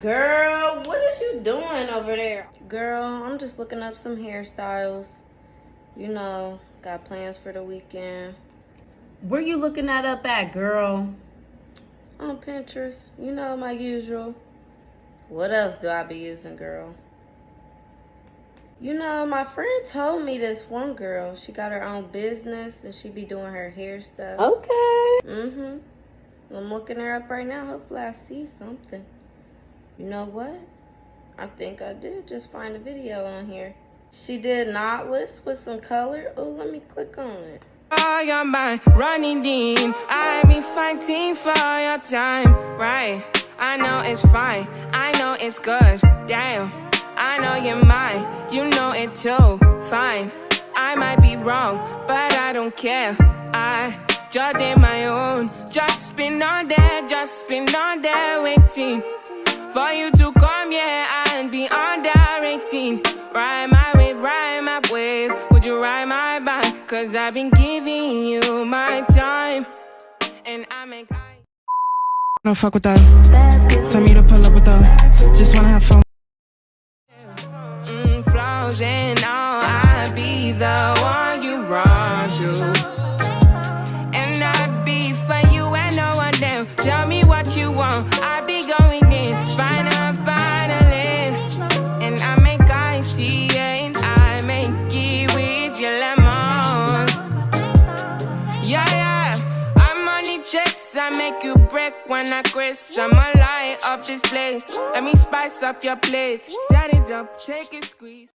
Girl, what is you doing over there? Girl, I'm just looking up some hairstyles. You know, got plans for the weekend. Where you looking that up at, girl? On Pinterest. You know, my usual. What else do I be using, girl? You know, my friend told me this one girl, she got her own business and she be doing her hair stuff. Okay. I'm looking her up right now. Hopefully I see something. You know what? I think I did just find a video on here. She did knotless with some color. Oh, let me click on it. All your mind running in. I be fighting for your time, right? I know it's fine. I know it's good. Damn. I know you're mine. You know it too. Fine. I might be wrong, but I don't care. I just did my own. Just been on there waiting for you to come, yeah, and be under 18. Ride my wave. Would you ride my bike? Cause I've been giving you my time. And I make no fuck with that. Tell me to pull up with that. Just wanna have fun. Flaws and all, I be the one you run to. And I be for you and no one else. Tell me what you want. I be going in. Finally. And I make iced tea and I make it with your lemon. Yeah. I'm on the checks. I make you break when I quit. I'ma light up this place. Let me spice up your plate. Set it up, take it, squeeze.